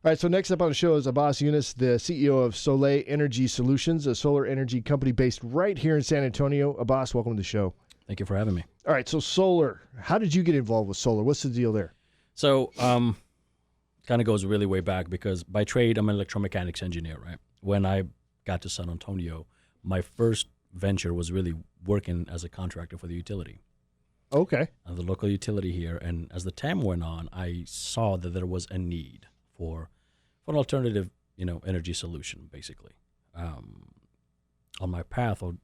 All right, so next up on the show is Abbas Younes, the CEO of Soleil Energy Solutions, a solar energy company based right here in San Antonio. Abbas, welcome to the show. Thank you for having me. All right, so solar. How did you get involved with solar? What's the deal there? So, kind of goes really way back because by trade, I'm an electromechanics engineer, right? When I got to San Antonio, my first venture was really working as a contractor for the utility. Okay. The local utility here. And as the time went on, I saw that there was a need for an alternative, energy solution, basically. On my path of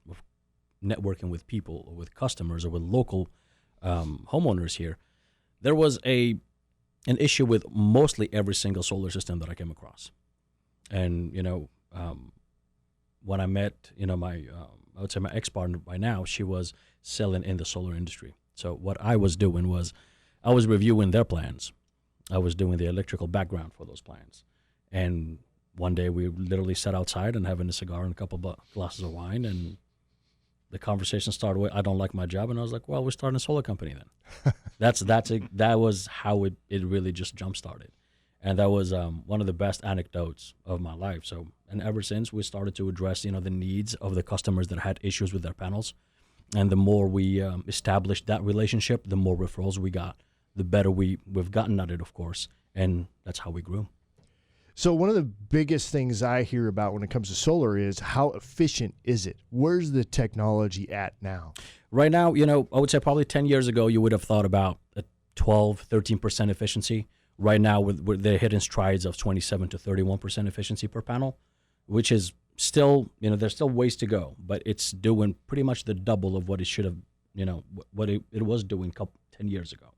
networking with people or with customers or with local homeowners here, there was an issue with mostly every single solar system that I came across. And, when I met, I would say my ex-partner by now, she was selling in the solar industry. So what I was doing was I was reviewing their plans. I was doing the electrical background for those plans. And one day we literally sat outside and having a cigar and a couple of glasses of wine, and the conversation started with, I don't like my job. And I was like, well, we're starting a solar company then. That was how it really just jump-started. And that was one of the best anecdotes of my life. So, and ever since, we started to address, the needs of the customers that had issues with their panels. And the more we established that relationship, the more referrals we got, the better we've gotten at it, of course. And that's how we grew. So one of the biggest things I hear about when it comes to solar is how efficient is it? Where's the technology at now? Right now, I would say probably 10 years ago, you would have thought about a 12, 13% efficiency. Right now, they're hitting strides of 27 to 31% efficiency per panel, which is still, there's still ways to go, but it's doing pretty much the double of what it should have, what it was doing 10 years ago.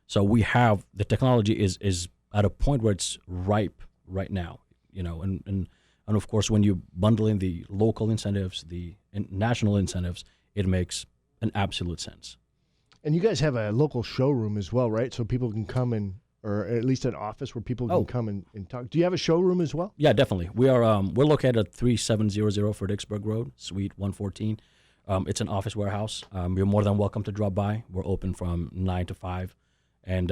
So we have, the technology is at a point where it's ripe right now, and of course, when you bundle in the local incentives, the national incentives, it makes an absolute sense. And you guys have a local showroom as well, right? So people can come in, or at least an office where people can come and talk. Do you have a showroom as well? Yeah, definitely. We are we're located at 3700 Fredericksburg Road, Suite 114. It's an office warehouse. You're more than welcome to drop by. We're open from 9 to 5. And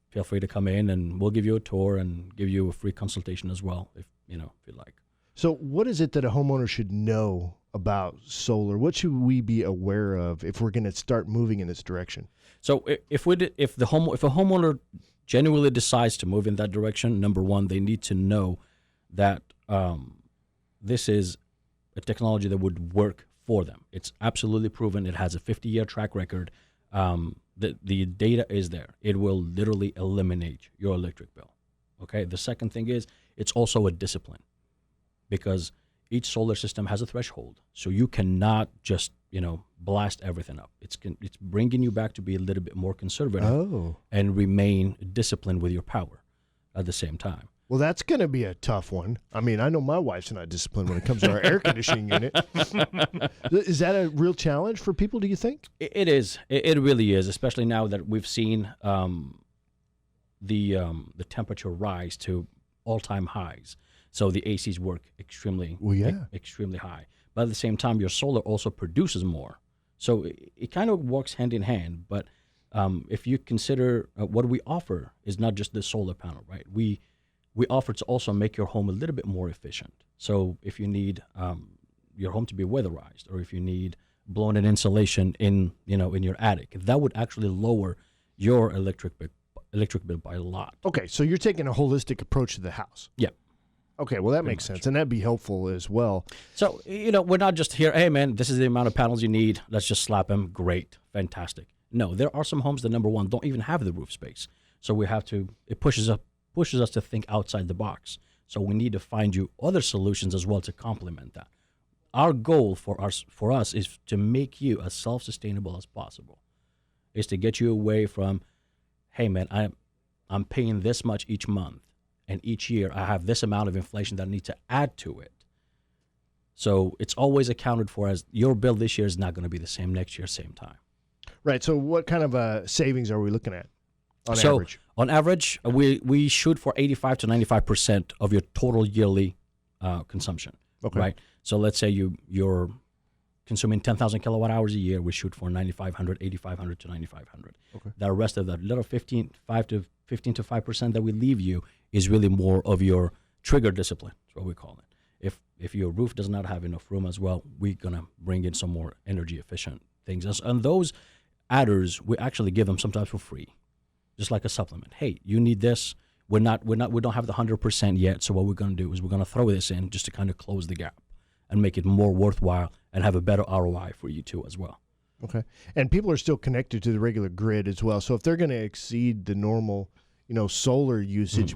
feel free to come in, and we'll give you a tour and give you a free consultation as well, if you'd like. So what is it that a homeowner should know about solar? What should we be aware of if we're going to start moving in this direction? So if a homeowner genuinely decides to move in that direction, number one, they need to know that this is a technology that would work for them. It's absolutely proven. It has a 50-year track record. The data is there. It will literally eliminate your electric bill. Okay. The second thing is it's also a discipline, because each solar system has a threshold. So you cannot just blast everything up. It's bringing you back to be a little bit more conservative and remain disciplined with your power at the same time. Well, that's going to be a tough one. I mean, I know my wife's not disciplined when it comes to our air conditioning unit. Is that a real challenge for people, do you think? It is. It really is, especially now that we've seen the temperature rise to all-time highs. So the ACs work extremely high. But at the same time, your solar also produces more. So it kind of works hand in hand. But if you consider what we offer is not just the solar panel, right? We offer to also make your home a little bit more efficient. So if you need your home to be weatherized, or if you need blown-in insulation in your attic, that would actually lower your electric bill by a lot. Okay, so you're taking a holistic approach to the house. Yeah. Okay, well, that makes sense, and that'd be helpful as well. So, we're not just here, hey, man, this is the amount of panels you need. Let's just slap them. Great. Fantastic. No, there are some homes that, number one, don't even have the roof space. So it pushes us to think outside the box. So we need to find you other solutions as well to complement that. Our goal for us is to make you as self-sustainable as possible, is to get you away from, hey, man, I'm paying this much each month. And each year I have this amount of inflation that I need to add to it. So it's always accounted for as your bill this year is not going to be the same next year, same time. Right. So what kind of savings are we looking at on average? On average, we shoot for 85 to 95% of your total yearly consumption. Okay. Right. So let's say you're consuming 10,000 kilowatt hours a year, we shoot for 9,500, 8,500 to 9,500. Okay. The rest of that little 15 to 5% that we leave you is really more of your trigger discipline. That's what we call it. If your roof does not have enough room as well, we're gonna bring in some more energy efficient things. And those adders, we actually give them sometimes for free, just like a supplement. Hey, you need this. We don't have the 100% yet. So what we're gonna do is we're gonna throw this in just to kind of close the gap and make it more worthwhile and have a better ROI for you too as well. Okay. And people are still connected to the regular grid as well. So if they're going to exceed the normal, solar usage,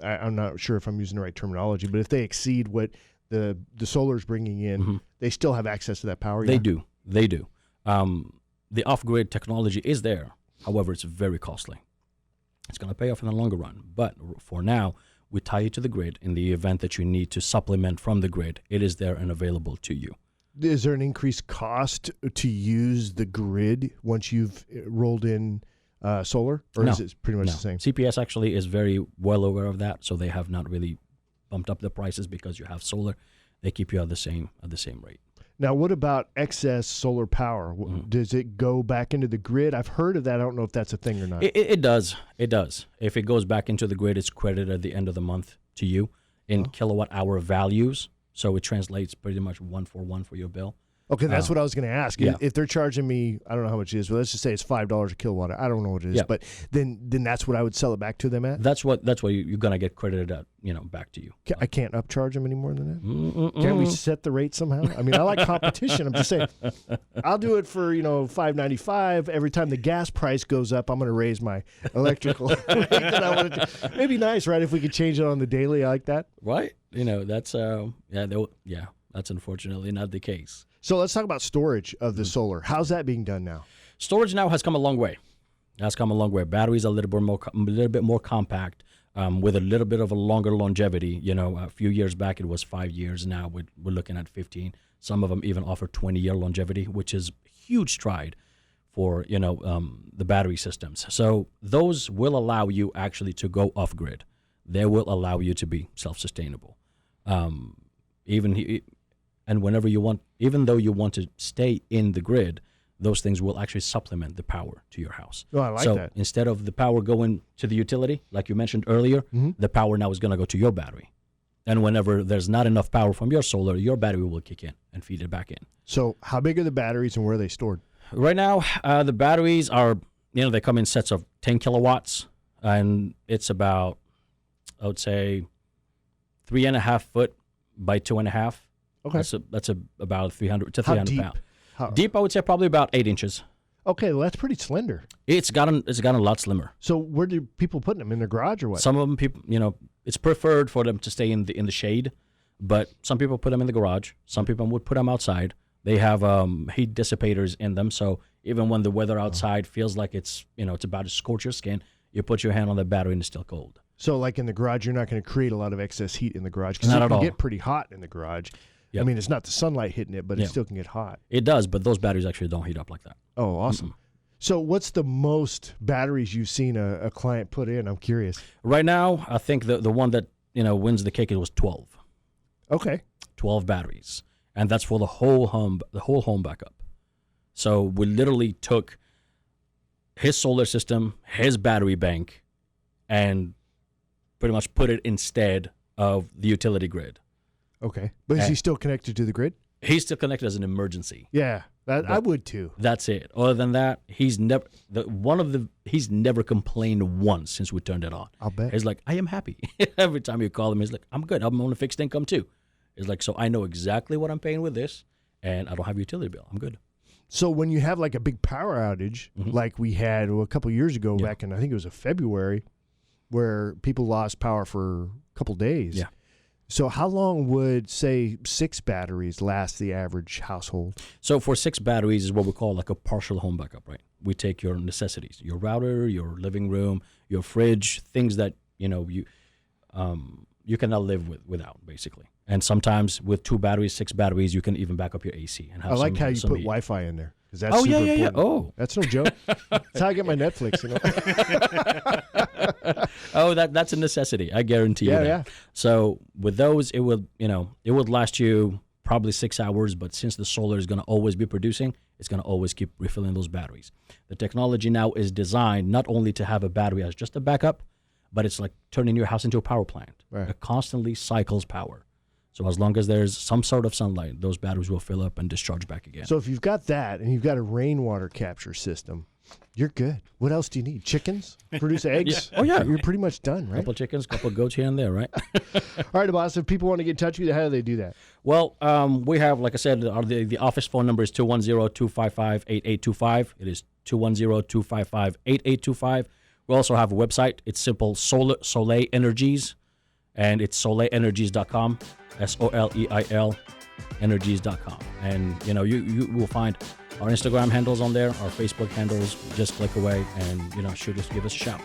I'm not sure if I'm using the right terminology, but if they exceed what the solar is bringing in, they still have access to that power. They do. The off-grid technology is there. However, it's very costly. It's going to pay off in the longer run. But for now, we tie you to the grid. In the event that you need to supplement from the grid, it is there and available to you. Is there an increased cost to use the grid once you've rolled in solar, or No. is it pretty much No. the same? CPS actually is very well aware of that, so they have not really bumped up the prices because you have solar. They keep you at the same rate. Now, what about excess solar power? Does it go back into the grid? I've heard of that. I don't know if that's a thing or not. It does. It does. If it goes back into the grid, it's credited at the end of the month to you in kilowatt hour values. So it translates pretty much 1 for your bill. Okay, that's what I was going to ask. Yeah. If they're charging me, I don't know how much it is, but let's just say it's $5 a kilowatt. I don't know what it is, Yeah. but then that's what I would sell it back to them at. That's what you're gonna get credited at, back to you. I can't upcharge them any more than that. Can't we set the rate somehow? I mean, I like competition. I'm just saying, I'll do it for $5.95 every time the gas price goes up. I'm going to raise my electrical rate that I want to. It'd be nice, right, if we could change it on the daily. I like that. Right? That's that's unfortunately not the case. So let's talk about storage of the solar. How's that being done now? Storage now has come a long way. Batteries are a little bit more compact, with a little bit of a longer longevity. A few years back it was 5 years. Now we're looking at 15. Some of them even offer 20-year longevity, which is a huge stride for the battery systems. So those will allow you actually to go off grid. They will allow you to be self-sustainable. And whenever you want, even though you want to stay in the grid, those things will actually supplement the power to your house. Oh, I like so that. Instead of the power going to the utility, like you mentioned earlier, the power now is going to go to your battery. And whenever there's not enough power from your solar, your battery will kick in and feed it back in. So how big are the batteries and where are they stored? Right now, the batteries are, they come in sets of 10 kilowatts, and it's about, I would say, 3.5 foot by 2.5. Okay. That's about 300 to 300 deep? pounds. Deep, I would say probably about 8 inches. Okay, well, that's pretty slender. It's gotten a lot slimmer. So where do people put them, in their garage or what? Some of them people, it's preferred for them to stay in the shade, but some people put them in the garage. Some people would put them outside. They have heat dissipators in them, so even when the weather outside feels like it's about to scorch your skin, you put your hand on the battery and it's still cold. So like in the garage, you're not going to create a lot of excess heat in the garage because Not it at can all. get pretty hot in the garage. Yep. I mean, it's not the sunlight hitting it, but it Yeah. still can get hot. It does, but those batteries actually don't heat up like that. Oh, awesome. So what's the most batteries you've seen a client put in? I'm curious. Right now, I think the one that wins the cake, it was 12. Okay. 12 batteries, and that's for the whole home backup. So we literally took his solar system, his battery bank, and pretty much put it instead of the utility grid. Okay. But is he still connected to the grid? He's still connected as an emergency. Yeah, I would too. That's it. Other than that, he's never complained once since we turned it on. I'll bet. He's like, I am happy. Every time you call him, he's like, I'm good. I'm on a fixed income too. It's like, so I know exactly what I'm paying with this, and I don't have a utility bill. I'm good. So when you have like a big power outage, like we had a couple years ago, back in I think it was February, where people lost power for a couple days. Yeah. So how long would, say, 6 batteries last the average household? So for 6 batteries is what we call like a partial home backup, right? We take your necessities, your router, your living room, your fridge, things that you cannot live without, basically. And sometimes with 2 batteries, 6 batteries, you can even back up your AC and have. I like how you put heat. Wi-Fi in there because that's super important. Oh, That's no joke. That's how I get my Netflix. oh, that's a necessity. I guarantee you that. Yeah. So with those, it would last you probably 6 hours, but since the solar is going to always be producing, it's going to always keep refilling those batteries. The technology now is designed not only to have a battery as just a backup, but it's like turning your house into a power plant. Right. It constantly cycles power. So as long as there's some sort of sunlight, those batteries will fill up and discharge back again. So if you've got that and you've got a rainwater capture system, you're good. What else do you need? Chickens? Produce eggs? Oh, yeah. You're pretty much done, right? Couple chickens, couple goats here and there, right? All right, Abbas, if people want to get in touch with you, how do they do that? Well, we have, like I said, the office phone number is 210-255-8825. It is 210-255-8825. We also have a website. It's simple, Soleil Energies, and it's soleilenergies.com, SOLEIL energies.com. And, you will find our Instagram handles on there, our Facebook handles. Just click away and, give us a shout.